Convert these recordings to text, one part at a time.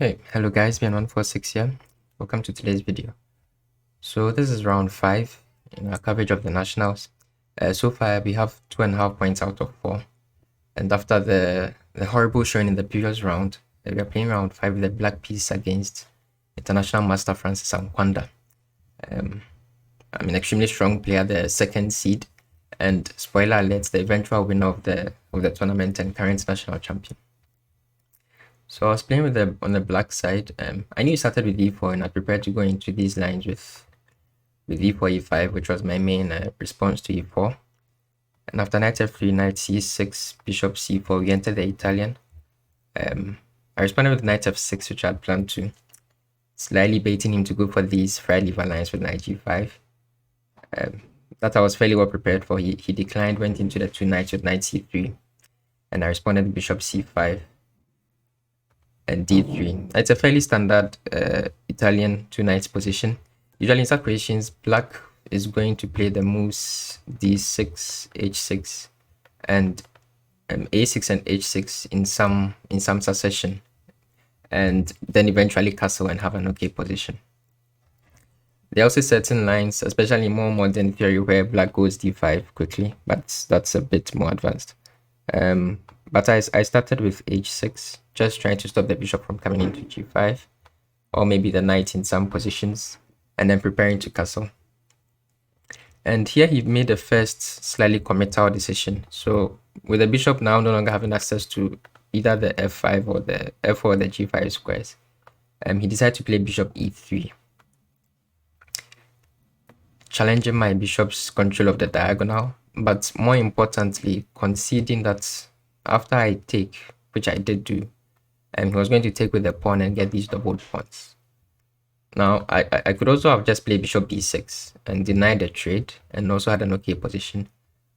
Hey, hello guys, Bn146 here. Welcome to today's video. So this is round 5 in our coverage of the nationals. So far we have 2.5 points out of 4. And after the horrible showing in the previous round, we are playing round 5 with the Black Peas against international master Francis Anquandah. I'm an extremely strong player, the second seed, and spoiler alert, the eventual winner of the tournament and current national champion. So I was playing with on the black side. I knew it started with e4, and I prepared to go into these lines with e4, e5, which was my main response to e4. And after knight f3, knight c6, bishop c4, we entered the Italian. I responded with knight f6, which I had planned to, slightly baiting him to go for these fried liver lines with knight g5. That I was fairly well prepared for. He declined, went into the two knights with knight c3, and I responded with bishop c5. And d3. It's a fairly standard Italian two knights position. Usually in such positions, black is going to play the moves d6, h6, and a6 and h6 in some succession, and then eventually castle and have an okay position. There are also certain lines, especially in more modern theory, where black goes d5 quickly, but that's a bit more advanced. But I started with h6, just trying to stop the bishop from coming into g5, or maybe the knight in some positions, and then preparing to castle. And here he made the first slightly committal decision. So with the bishop now no longer having access to either the f5 or the f4 or the g5 squares, he decided to play bishop e3, challenging my bishop's control of the diagonal, but more importantly, conceding that after I take, which I did do, he was going to take with the pawn and get these doubled pawns. Now, I could also have just played bishop b6 and denied the trade and also had an okay position,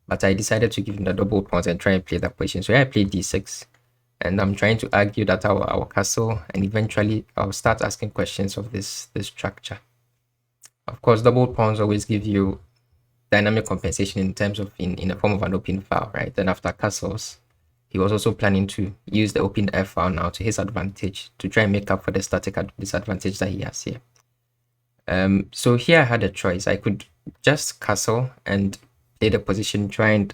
but I decided to give him the double pawns and try and play that position. So here I played d6, and I'm trying to argue that our castle, and eventually I'll start asking questions of this structure. Of course, double pawns always give you dynamic compensation in terms of in the form of an open file, right? Then after castles, he was also planning to use the open f file now to his advantage to try and make up for the static disadvantage that he has here. So here I had a choice. I could just castle and play the position, try and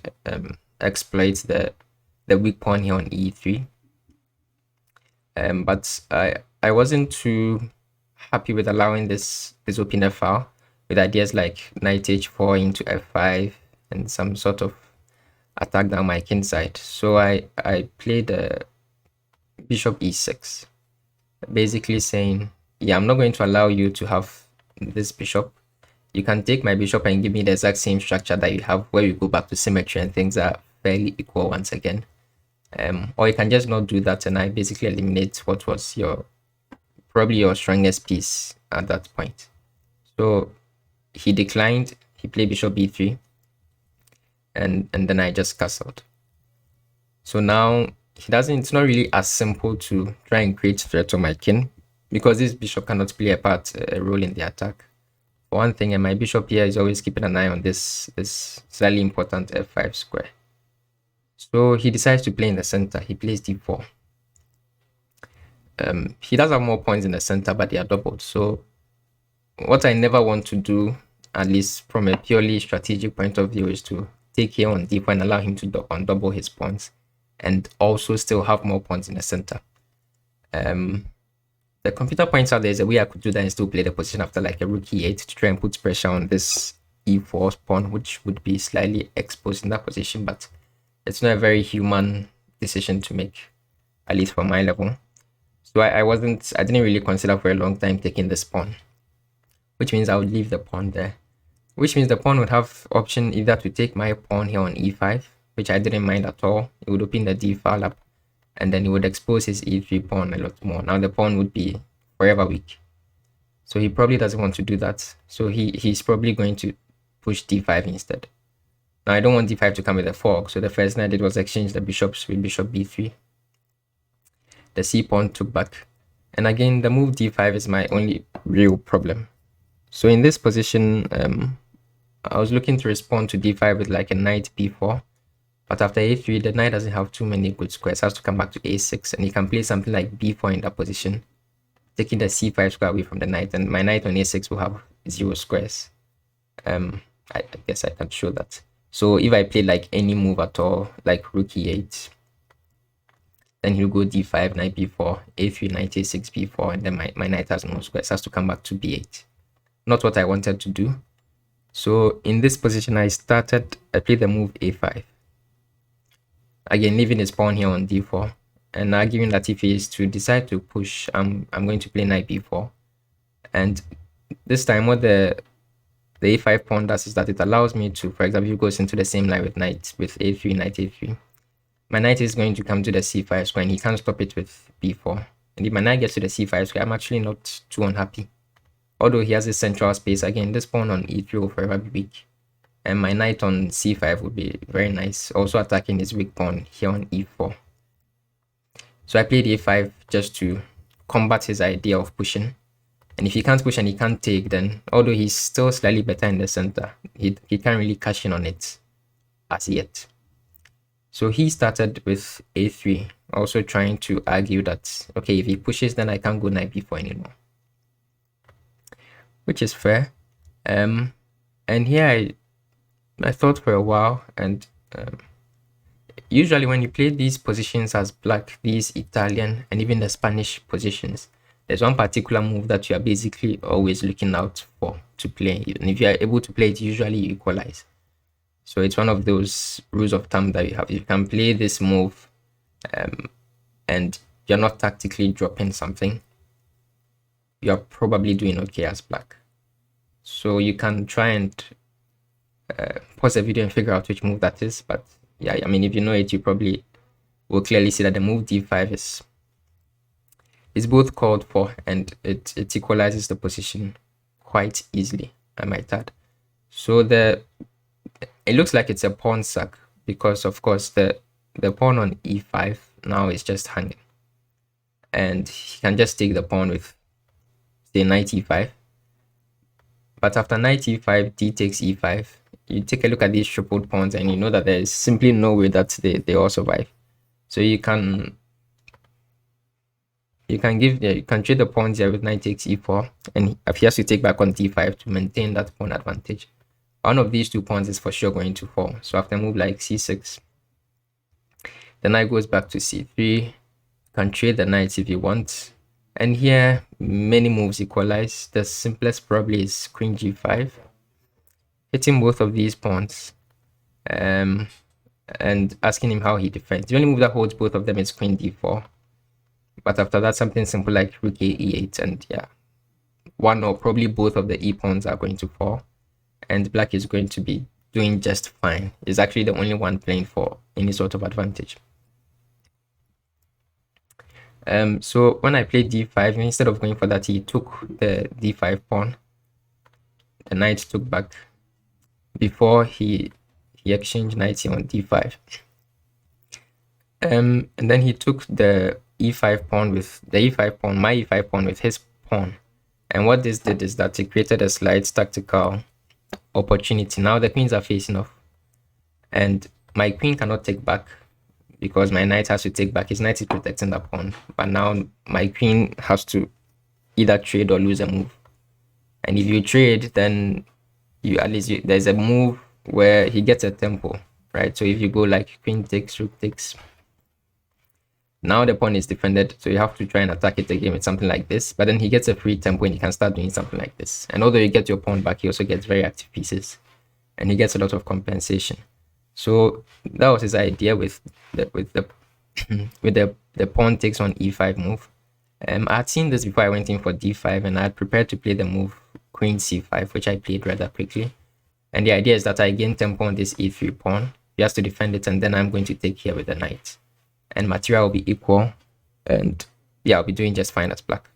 exploit the weak pawn here on e3. But I wasn't too happy with allowing this open f file with ideas like knight h4 into f5 and some sort of attack down my king side. So I played bishop e6, basically saying, yeah, I'm not going to allow you to have this bishop. You can take my bishop and give me the exact same structure that you have, where you go back to symmetry and things are fairly equal once again. Or you can just not do that, and I basically eliminate what was probably your strongest piece at that point. So he declined. He played bishop b3, and then I just castled. So now it's not really as simple to try and create threat on my king, because this bishop cannot play a role in the attack. For one thing, and my bishop here is always keeping an eye on this slightly important f5 square. So he decides to play in the center. He plays d4. He does have more points in the center, but they are doubled. So what I never want to do, at least from a purely strategic point of view, is to take here on d4 and allow him to undouble his pawns and also still have more pawns in the center. The computer points out there's a way I could do that and still play the position after like a rook e8 to try and put pressure on this e4 pawn, which would be slightly exposed in that position, but it's not a very human decision to make, at least for my level. So I didn't really consider for a long time taking this pawn, which means I would leave the pawn there, which means the pawn would have option either to take my pawn here on e5, which I didn't mind at all. It would open the d file up, and then he would expose his e3 pawn a lot more. Now the pawn would be forever weak, so he probably doesn't want to do that. So he's probably going to push d5 instead. Now I don't want d5 to come with a fork, so the first thing I did was exchange the bishops with bishop b3. The c pawn took back, and again the move d5 is my only real problem. So in this position, I was looking to respond to d5 with like a knight b4, but after a3, the knight doesn't have too many good squares. It has to come back to a6, and he can play something like b4 in that position taking the c5 square away from the knight, and my knight on a6 will have 0 squares. I guess I can show that. So if I play like any move at all, like rook e8, then he'll go d5, knight b4, a3, knight a6, b4, and then my knight has no squares, has to come back to b8. Not what I wanted to do. So in this position, I played the move a5. Again, leaving his pawn here on d4, and arguing that if he is to decide to push, I'm going to play knight b4. And this time, what the a5 pawn does is that it allows me to, for example, if it goes into the same line with knight, with a3, knight a3, my knight is going to come to the c5 square, and he can't stop it with b4. And if my knight gets to the c5 square, I'm actually not too unhappy. Although he has a central space, again, this pawn on e3 will forever be weak. And my knight on c5 would be very nice, also attacking his weak pawn here on e4. So I played a5 just to combat his idea of pushing. And if he can't push and he can't take, then although he's still slightly better in the center, he can't really cash in on it as yet. So he started with a3, also trying to argue that, okay, if he pushes, then I can't go knight b4 anymore, which is fair. And here I thought for a while, and usually when you play these positions as black, these Italian and even the Spanish positions, there's one particular move that you are basically always looking out for to play. And if you are able to play it, usually you equalize. So it's one of those rules of thumb that you have. If you can play this move and you're not tactically dropping something, you're probably doing okay as black. So you can try and pause the video and figure out which move that is. But yeah, I mean, if you know it, you probably will clearly see that the move d5 is both called for, and it equalizes the position quite easily, I might add. So it looks like it's a pawn sack, because of course the pawn on e5 now is just hanging, and he can just take the pawn with, say, knight e5. But after knight e5, d takes e5, you take a look at these tripled pawns and you know that there is simply no way that they all survive. So you can trade the pawns here with knight takes e4, and he has to take back on d5 to maintain that pawn advantage. One of these two pawns is for sure going to fall. So after a move like c6, the knight goes back to c3. You can trade the knights if you want. And here, many moves equalize. The simplest probably is queen g5, hitting both of these pawns, and asking him how he defends. The only move that holds both of them is queen d4. But after that, something simple like rook e8, and yeah, one or probably both of the e pawns are going to fall, and black is going to be doing just fine. It's actually the only one playing for any sort of advantage. So when I played d5, instead of going for that, he took the d5 pawn. The knight took back before he exchanged knights on d5. And then he took the e5 pawn with the e5 pawn, my e5 pawn with his pawn. And what this did is that it created a slight tactical opportunity. Now the queens are facing off, and my queen cannot take back because my knight has to take back. His knight is protecting the pawn, but now my queen has to either trade or lose a move. And if you trade, then there's a move where he gets a tempo, right? So if you go like queen takes, rook takes, now the pawn is defended, so you have to try and attack it again with something like this. But then he gets a free tempo and he can start doing something like this. And although you get your pawn back, he also gets very active pieces, and he gets a lot of compensation. So that was his idea with the pawn takes on e5 move. I had seen this before I went in for d5, and I had prepared to play the move queen c5, which I played rather quickly. And the idea is that I gain tempo on this e3 pawn. He has to defend it, and then I'm going to take here with the knight. And material will be equal, and yeah, I'll be doing just fine as black.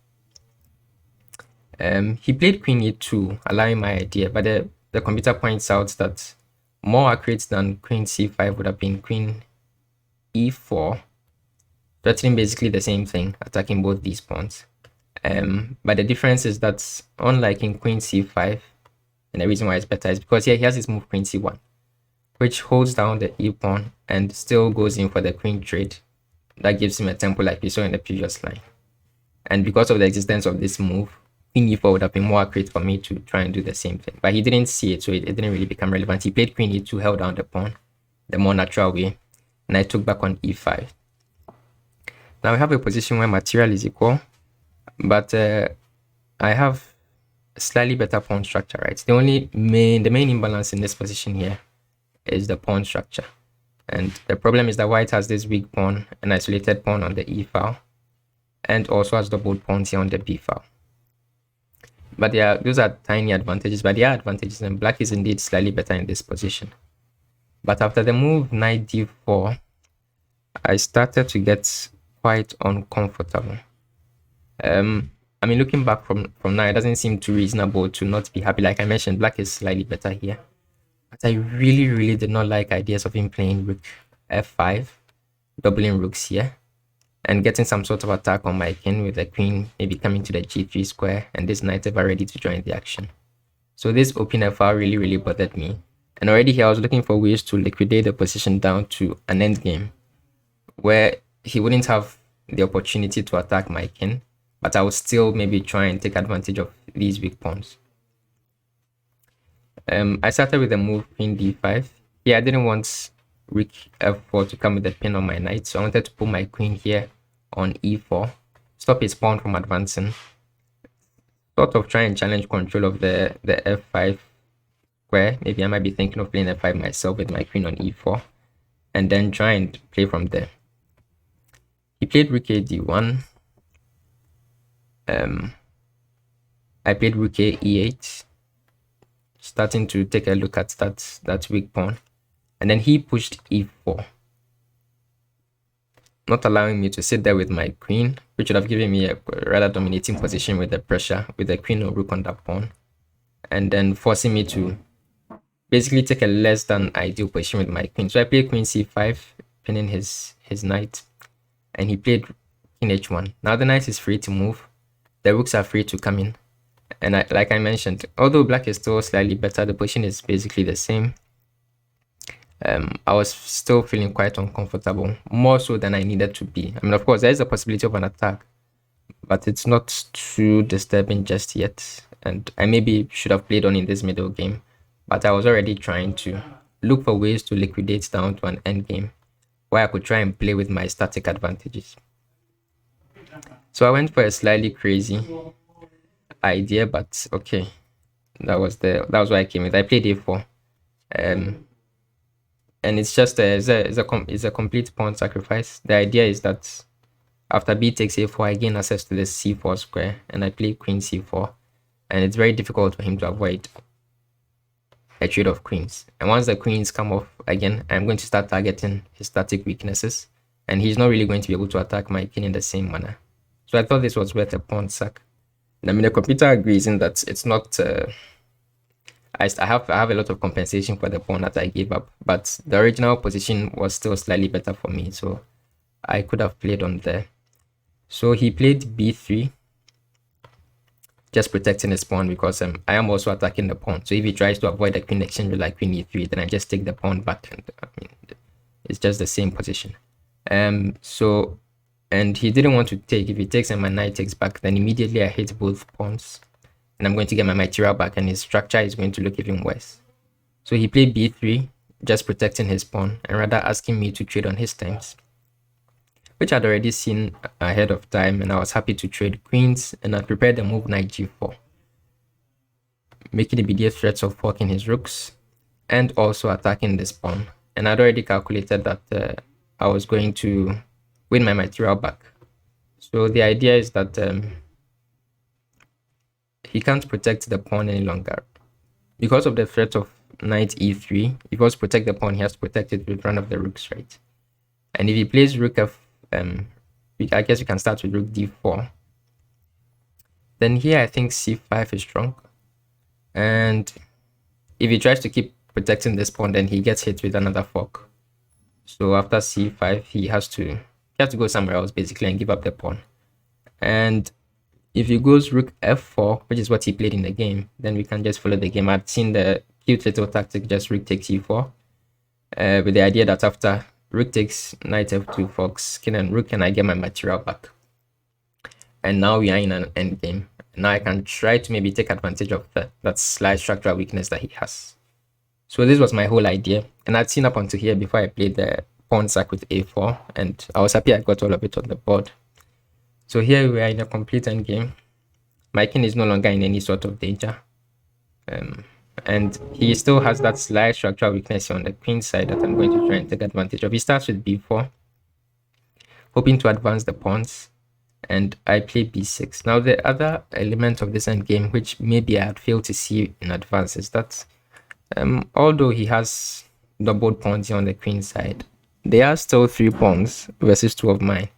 He played queen e2, allowing my idea, but the computer points out that more accurate than queen c5 would have been queen e4, threatening basically the same thing, attacking both these pawns. But the difference is that unlike in queen c5, and the reason why it's better is because here he has his move queen c1, which holds down the e pawn and still goes in for the queen trade. That gives him a tempo like we saw in the previous line. And because of the existence of this move, queen e4 would have been more accurate for me to try and do the same thing. But he didn't see it, so it didn't really become relevant. He played queen e2, held down the pawn, the more natural way, and I took back on e5. Now we have a position where material is equal, but I have a slightly better pawn structure, right? The main imbalance in this position here is the pawn structure. And the problem is that white has this weak pawn, an isolated pawn on the e file, and also has doubled pawns here on the b file. But those are tiny advantages, but they are advantages, and black is indeed slightly better in this position. But after the move knight d4, I started to get quite uncomfortable. I mean, looking back from now, it doesn't seem too reasonable to not be happy. Like I mentioned, black is slightly better here. But I really did not like ideas of him playing rook f5, doubling rooks here, and getting some sort of attack on my king with the queen maybe coming to the g3 square and this knight ever ready to join the action. So this open fr really bothered me. And already here I was looking for ways to liquidate the position down to an endgame where he wouldn't have the opportunity to attack my king, but I would still maybe try and take advantage of these weak pawns. I started with the move queen d5. Here I didn't want rook f4 to come with the pin on my knight, so I wanted to put my queen here on e4, stop his pawn from advancing, sort of try and challenge control of the f5 square. Maybe I might be thinking of playing f5 myself with my queen on e4, and then try and play from there. He played rook a d1. I played rook a e8, starting to take a look at that weak pawn, and then he pushed e4, not allowing me to sit there with my queen, which would have given me a rather dominating position with the pressure with the queen or rook on that pawn, and then forcing me to basically take a less than ideal position with my queen. So I played queen c5, pinning his knight, and he played king h1. Now the knight is free to move, the rooks are free to come in, and like I mentioned, although black is still slightly better, the position is basically the same. I was still feeling quite uncomfortable, more so than I needed to be. I mean, of course, there is a possibility of an attack, but it's not too disturbing just yet. And I maybe should have played on in this middle game, but I was already trying to look for ways to liquidate down to an end game where I could try and play with my static advantages. So I went for a slightly crazy idea, but okay, that was what I came with. I played a4. And it's just it's a complete pawn sacrifice. The idea is that after b takes a4, I gain access to the c4 square, and I play queen c4, and it's very difficult for him to avoid a trade of queens. And once the queens come off again, I'm going to start targeting his static weaknesses, and he's not really going to be able to attack my king in the same manner. So I thought this was worth a pawn sack. And I mean, the computer agrees in that it's not. I have a lot of compensation for the pawn that I gave up, but the original position was still slightly better for me, so I could have played on there. So he played b3, just protecting his pawn because I am also attacking the pawn. So if he tries to avoid the queen exchange with like queen e3, then I just take the pawn back, and I mean, it's just the same position. And he didn't want to take. If he takes and my knight takes back, then immediately I hit both pawns, and I'm going to get my material back, and his structure is going to look even worse. So he played b3, just protecting his pawn, and rather asking me to trade on his terms, which I'd already seen ahead of time, and I was happy to trade queens, and I prepared the move knight g4, making immediate threats of forking his rooks, and also attacking this pawn. And I'd already calculated that I was going to win my material back. So the idea is that he can't protect the pawn any longer. Because of the threat of knight e3, if he wants to protect the pawn, he has to protect it with one of the rooks, right? And if he plays rook f, I guess we can start with rook d4. Then here I think c5 is strong. And if he tries to keep protecting this pawn, then he gets hit with another fork. So after c5, he has to go somewhere else basically and give up the pawn. And if he goes rook f4, which is what he played in the game, then we can just follow the game. I've seen the cute little tactic, just rook takes e4, with the idea that after rook takes knight f2 forks king and rook, and I get my material back. and now we are in an endgame. Now I can try to maybe take advantage of that slight structural weakness that he has. So this was my whole idea, and I'd seen up until here before I played the pawn sack with a4, and I was happy I got all of it on the board. So here we are in a complete endgame. My king is no longer in any sort of danger, and he still has that slight structural weakness on the queen side that I'm going to try and take advantage of. He starts with b4, hoping to advance the pawns, and I play b6. Now the other element of this endgame, which maybe I had failed to see in advance, is that although he has doubled pawns here on the queen side, there are still 3 pawns versus 2 of mine.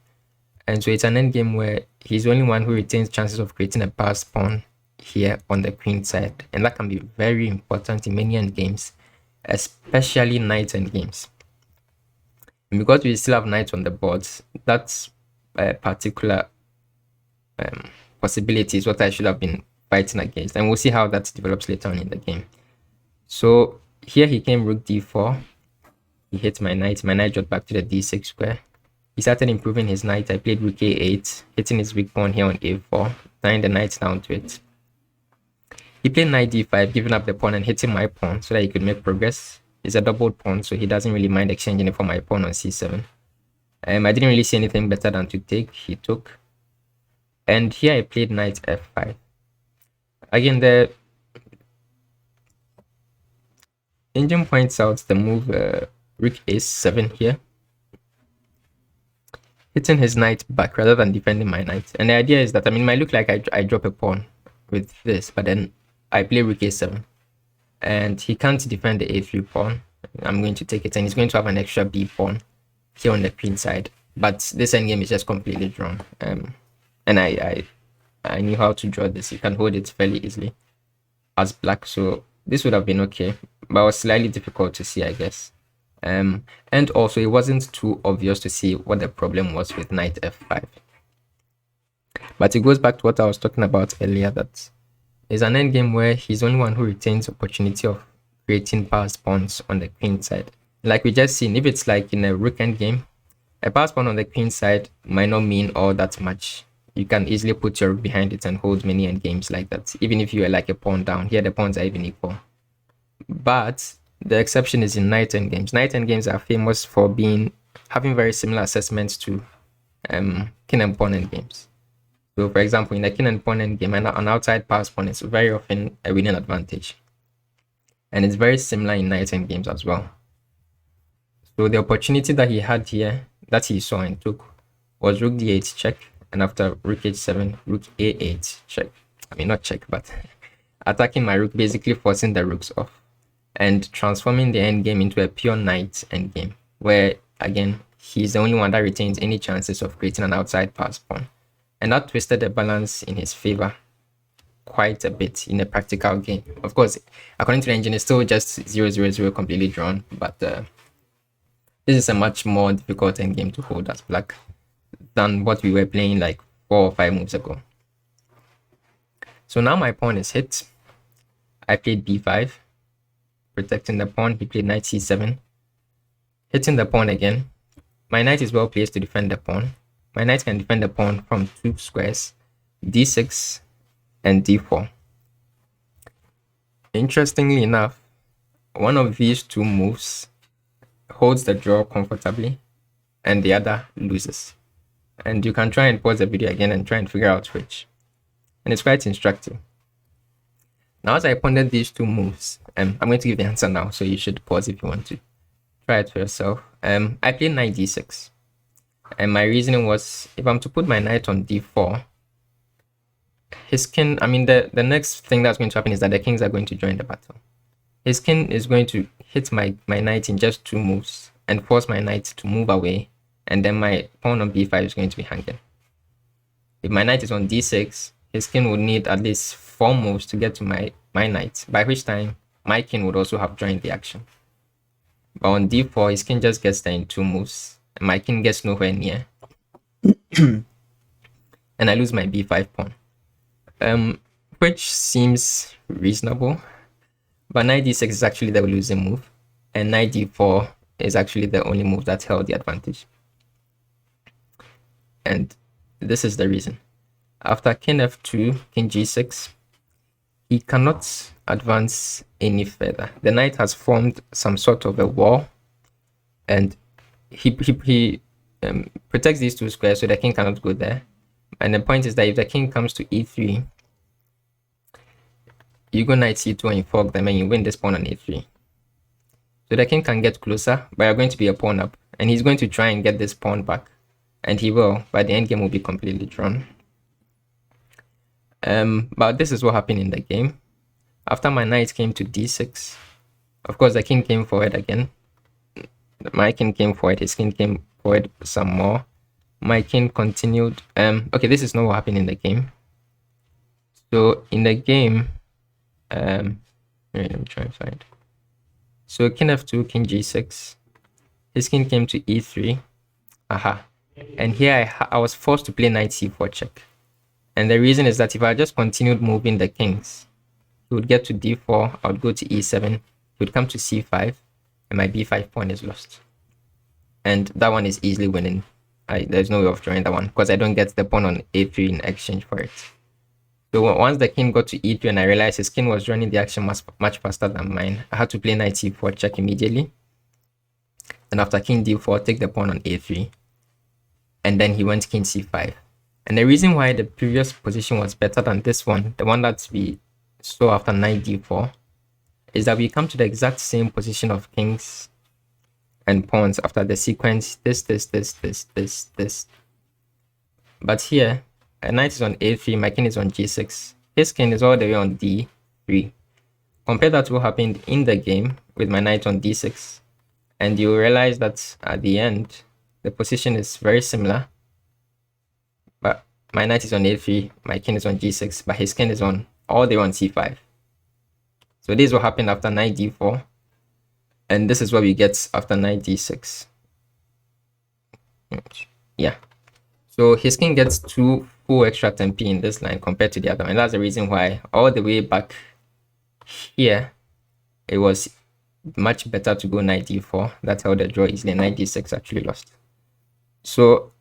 And so it's an endgame where he's the only one who retains chances of creating a passed pawn here on the queen side. And that can be very important in many endgames, especially knight endgames. And because we still have knights on the boards, that's a particular possibility is what I should have been fighting against. And we'll see how that develops later on in the game. So here he came rook d4. He hit my knight dropped back to the d6 square. He started improving his knight. I played rook a8, hitting his weak pawn here on a4, tying the knight down to it. He played knight d5, giving up the pawn and hitting my pawn so that he could make progress. It's a doubled pawn, so he doesn't really mind exchanging it for my pawn on c7. I didn't really see anything better than to take. He took. And here I played knight f5. Again, the engine points out the move rook a7 here, hitting his knight back rather than defending my knight. And the idea is that, it might look like I drop a pawn with this, but then I play rook a7. And he can't defend the a3 pawn. I'm going to take it, and he's going to have an extra b pawn here on the queen side. But this endgame is just completely drawn. And I knew how to draw this. You can hold it fairly easily as black, so this would have been okay, but it was slightly difficult to see, I guess. And also it wasn't too obvious to see what the problem was with knight f5. But it goes back to what I was talking about earlier, that is an endgame where he's the only one who retains opportunity of creating passed pawns on the queen side. Like we just seen, if it's like in a rook endgame, a passed pawn on the queen side might not mean all that much. You can easily put your rook behind it and hold many endgames like that, even if you are like a pawn down. Here the pawns are even equal. But the exception is in knight endgames. Knight endgames are famous for having very similar assessments to king and pawn endgames. So for example, in the king and pawn endgame, an outside passed pawn is very often a winning advantage. And it's very similar in knight endgames as well. So the opportunity that he had here, that he saw and took, was rook d8 check, and after rook h7, rook a8 check. Not check, but attacking my rook, basically forcing the rooks off and transforming the endgame into a pure knight endgame, where again he's the only one that retains any chances of creating an outside passed pawn. And that twisted the balance in his favor quite a bit in a practical game. Of course, according to the engine, it's still just 0-0-0 completely drawn, but this is a much more difficult endgame to hold as black than what we were playing like 4 or 5 moves ago. So now my pawn is hit. I played b5, protecting the pawn. He played knight c7, hitting the pawn again. My knight is well placed to defend the pawn. My knight can defend the pawn from 2 squares, d6 and d4. Interestingly enough, one of these 2 moves holds the draw comfortably and the other loses. And you can try and pause the video again and try and figure out which. And it's quite instructive. Now, as I pondered these 2 moves, I'm going to give the answer now, so you should pause if you want to try it for yourself. I played knight d6. And my reasoning was, if I'm to put my knight on d4, his king, the next thing that's going to happen is that the kings are going to join the battle. His king is going to hit my knight in just 2 moves and force my knight to move away, and then my pawn on b5 is going to be hanging. If my knight is on d6, his king would need at least 4 moves to get to my knight, by which time my king would also have joined the action. But on d4, his king just gets there in 2 moves, and my king gets nowhere near. And I lose my b5 pawn. Which seems reasonable, but knight d6 is actually the losing move, and knight d4 is actually the only move that held the advantage. And this is the reason. After king f2, king g6, he cannot advance any further. The knight has formed some sort of a wall, and he protects these two squares, so the king cannot go there. And the point is that if the king comes to e3, you go knight c2 and you fork them, and you win this pawn on a3. So the king can get closer, but you're going to be a pawn up, and he's going to try and get this pawn back, and he will, but the endgame will be completely drawn. But this is what happened in the game. After my knight came to d6, of course the king came forward again. My king came forward, his king came forward some more. My king continued. Okay, this is not what happened in the game. So in the game, let me try and find. So king f2, king g6. His king came to e3. Aha. And here I was forced to play knight c4 check. And the reason is that if I just continued moving the kings, he would get to d4, I would go to e7, he would come to c5, and my b5 pawn is lost. And that one is easily winning. There's no way of drawing that one, because I don't get the pawn on a3 in exchange for it. So once the king got to e3 and I realized his king was running the action much faster than mine, I had to play knight c4 check immediately. And after king d4, take the pawn on a3. And then he went king c5. And the reason why the previous position was better than this one, the one that we saw after knight d4, is that we come to the exact same position of kings and pawns after the sequence this. But here, a knight is on a3, my king is on g6. His king is all the way on d3. Compare that to what happened in the game with my knight on d6, and you realize that at the end, the position is very similar. But my knight is on a3, my king is on g6, but his king is on all the way on c5. So this is what happened after knight d4, and this is what we get after knight d6. Yeah. So his king gets 2 full extra tempi in this line compared to the other one. And that's the reason why all the way back here, it was much better to go knight d4. That's how the draw easily. Knight d6 actually lost. So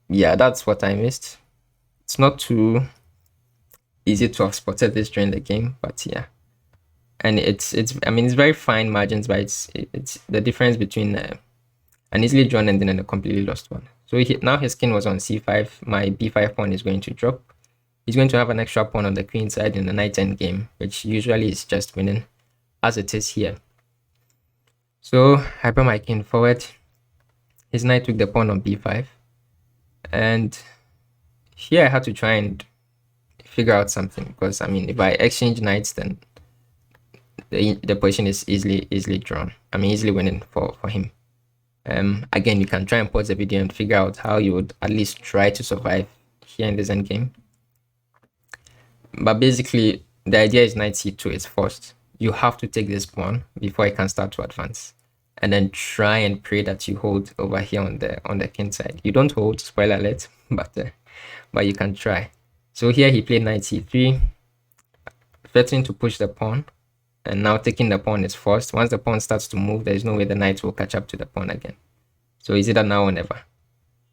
yeah, that's what I missed. It's not too easy to have spotted this during the game, but yeah. And it's I mean, it's very fine margins, but it's the difference between an easily drawn ending and a completely lost one. So now his king was on c5. My b5 pawn is going to drop. He's going to have an extra pawn on the queen side in the knight endgame, which usually is just winning, as it is here. So I brought my king forward. His knight took the pawn on b5. And here I had to try and figure out something, because I mean, if I exchange knights, then the position is easily drawn. I mean, easily winning for him. Again, you can try and pause the video and figure out how you would at least try to survive here in this endgame. But basically, the idea is knight c2 is forced. You have to take this pawn before it can start to advance, and then try and pray that you hold over here on the king side. You don't hold, spoiler alert, but you can try. So here he played knight c3, threatening to push the pawn, and now taking the pawn is forced. Once the pawn starts to move, there is no way the knight will catch up to the pawn again. So is either now or never.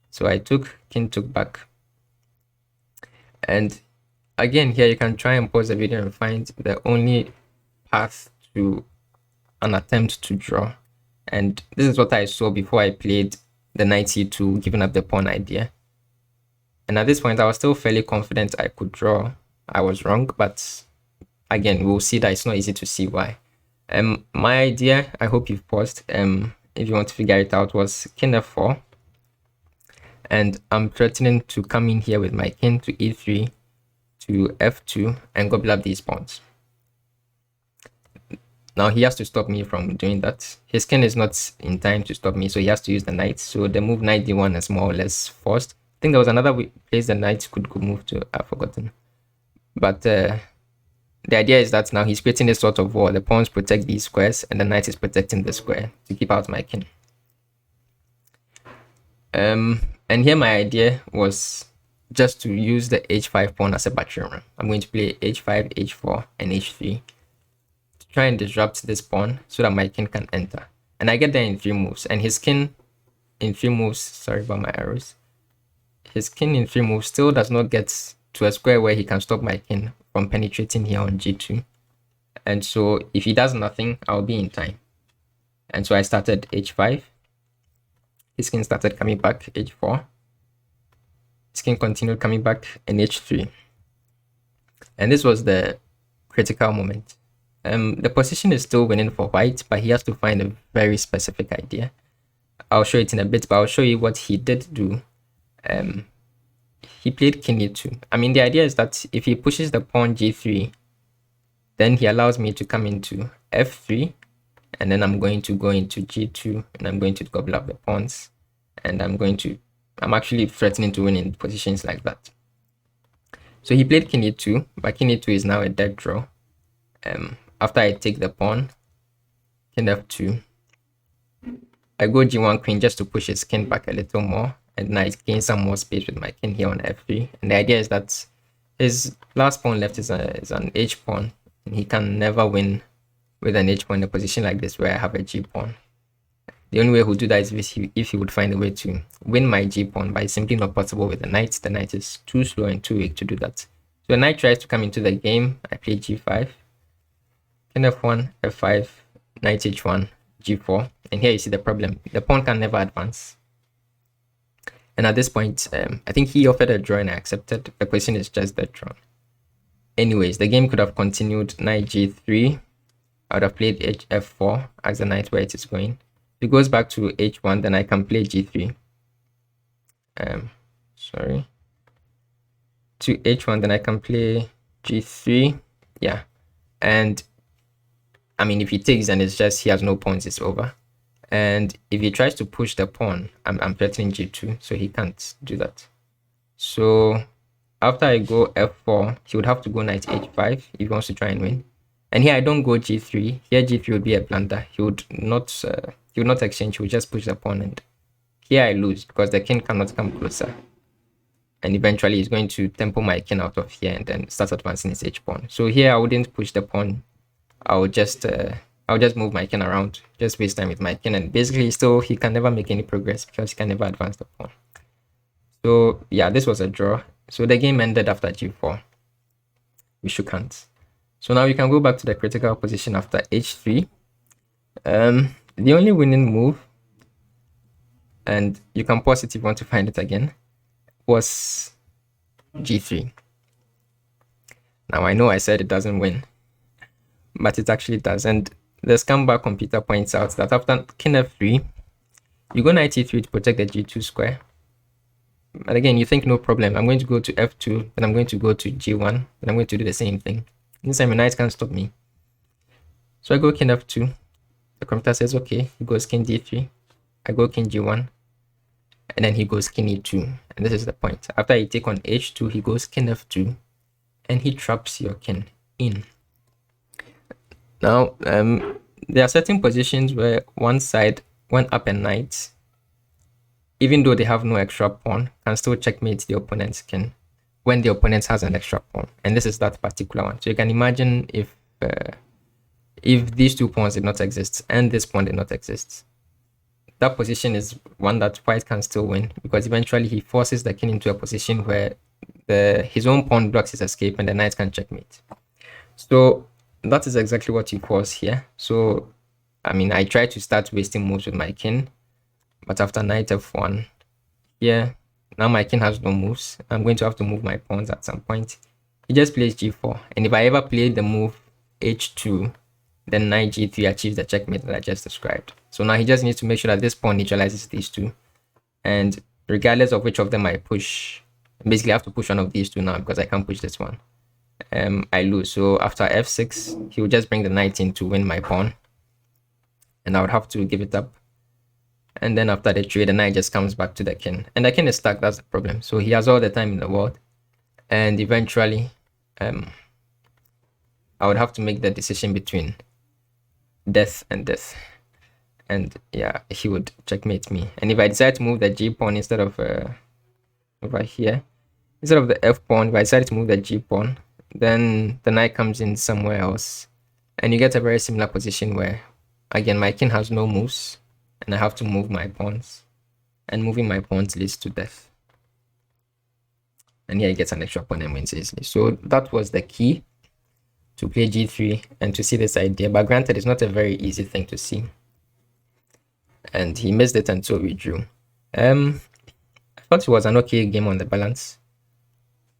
So I took, king took back. And again, here you can try and pause the video and find the only path to an attempt to draw. And this is what I saw before I played the knight c2, giving up the pawn idea. And at this point, I was still fairly confident I could draw. I was wrong, but again, we'll see that it's not easy to see why. My idea, I hope you've paused, if you want to figure it out, was king f4. And I'm threatening to come in here with my king to e3, to f2, and gobble up these pawns. Now he has to stop me from doing that. His king is not in time to stop me, so he has to use the knight. So the move knight d1 is more or less forced. I think there was another place the knight could go move to, I've forgotten. But the idea is that now he's creating this sort of wall. The pawns protect these squares, and the knight is protecting the square to keep out my king. And here my idea was just to use the h5 pawn as a battery ram. I'm going to play h5, h4, and h3 to try and disrupt this pawn so that my king can enter. And I get there in 3 moves, and his king in 3 moves, sorry about my arrows, his king in 3 moves still does not get to a square where he can stop my king from penetrating here on g2. And so if he does nothing, I'll be in time. And so I started h5. His king started coming back, h4. His king continued coming back, and h3. And this was the critical moment. The position is still winning for white, but he has to find a very specific idea. I'll show it in a bit, but I'll show you what he did do. He played king e2. I mean, the idea is that if he pushes the pawn g3, then he allows me to come into f3, and then I'm going to go into g2, and I'm going to gobble up the pawns, and I'm actually threatening to win in positions like that. So he played king e2, but king e2 is now a dead draw. After I take the pawn, king f2, I go g1 queen just to push his king back a little more, and then I gain some more space with my king here on f3. And the idea is that his last pawn left is an h pawn, and he can never win with an h pawn in a position like this where I have a g pawn. The only way he would do that is if he would find a way to win my g pawn, but it's simply not possible with the knight. The knight is too slow and too weak to do that. So the knight tries to come into the game. I play g5, king f1, f5, knight h1, g4, and here you see the problem. The pawn can never advance. And at this point, I think he offered a draw and I accepted. The position is just that drawn. Anyways, the game could have continued knight g3. I would have played f4 as the knight where it is going. If it goes back to h1, then I can play g3. To h1, then I can play g3. Yeah. And I mean, if he takes, then it's just he has no pawns, it's over. And if he tries to push the pawn, I'm threatening g2, so he can't do that. So after I go f4, he would have to go knight h5 if he wants to try and win. And here I don't go g3. Here g3 would be a blunder. He would not exchange. He would just push the pawn, and here I lose because the king cannot come closer. And eventually he's going to tempo my king out of here and then start advancing his h pawn. So here I wouldn't push the pawn. I'll just move my king around, just waste time with my king, and basically still he can never make any progress because he can never advance the pawn. So yeah, this was a draw. So the game ended after g4. We shook hands. So now we can go back to the critical position after h3. The only winning move, and you can pause it if you want to find it again, was g3. Now I know I said it doesn't win, but it actually does. And the scambar computer points out that after king f3, you go knight e3 to protect the g2 square. But again, you think no problem, I'm going to go to f2, then I'm going to go to g1, then I'm going to do the same thing. This time my knight can't stop me. So I go king f2. The computer says okay. He goes king d3. I go king g1. And then he goes king e2. And this is the point. After you take on h2, he goes king f2. And he traps your king in. Now, there are certain positions where one side, when up a knight, even though they have no extra pawn, can still checkmate the opponent's king when the opponent has an extra pawn. And this is that particular one. So you can imagine if these two pawns did not exist and this pawn did not exist, that position is one that white can still win, because eventually he forces the king into a position where his own pawn blocks his escape and the knight can checkmate. So that is exactly what he caused here. So I mean, I tried to start wasting moves with my king, but after knight f1 here, now my king has no moves. I'm going to have to move my pawns at some point. He just plays g4, and if I ever play the move h2, then knight g3 achieves the checkmate that I just described. So now he just needs to make sure that this pawn neutralizes these two, and regardless of which of them I push, basically I have to push one of these two now because I can't push this one. I lose. So after f6, he will just bring the knight in to win my pawn, and I would have to give it up. And then after the trade, the knight just comes back to the king, and the king is stuck. That's the problem. So he has all the time in the world, and eventually I would have to make the decision between death and death. And yeah, he would checkmate me. And if I decide to move the g pawn instead of over here, instead of the f pawn, if I decide to move the g pawn, then the knight comes in somewhere else, and you get a very similar position where again my king has no moves and I have to move my pawns, and moving my pawns leads to death. and here he gets an extra pawn and wins easily. So that was the key to play g3 and to see this idea. But granted, it's not a very easy thing to see. And he missed it and so we drew. I thought it was an okay game on the balance.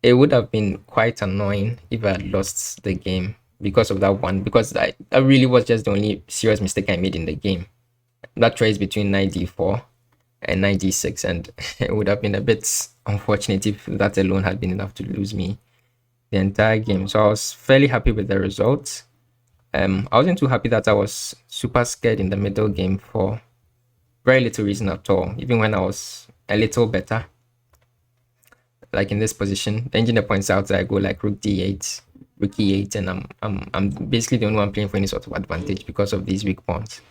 It would have been quite annoying if I had lost the game because of that one, because that really was just the only serious mistake I made in the game. That choice between knight d4 and knight d6, and it would have been a bit unfortunate if that alone had been enough to lose me the entire game. So I was fairly happy with the results. I wasn't too happy that I was super scared in the middle game for very little reason at all, even when I was a little better. Like in this position, the engineer points out that I go like rook d8, rook e8, and I'm basically the only one playing for any sort of advantage because of these weak pawns.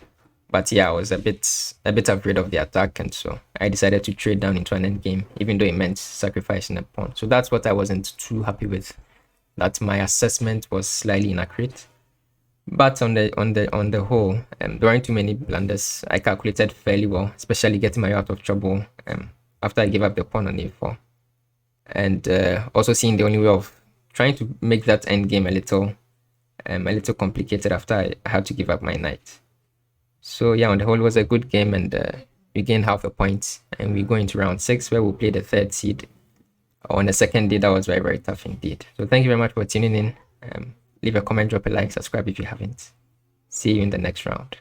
But yeah, I was a bit afraid of the attack, and so I decided to trade down into an endgame, even though it meant sacrificing a pawn. So that's what I wasn't too happy with. That my assessment was slightly inaccurate. But on the whole, there weren't too many blunders. I calculated fairly well, especially getting my out of trouble after I gave up the pawn on a4, and also seeing the only way of trying to make that end game a little complicated after I had to give up my knight. So yeah, on the whole, it was a good game, and we gained half a point, and we go into round 6 where we'll play the third seed. On the second day, that was very, very tough indeed. So thank you very much for tuning in. Leave a comment, drop a like, subscribe if you haven't. See you in the next round.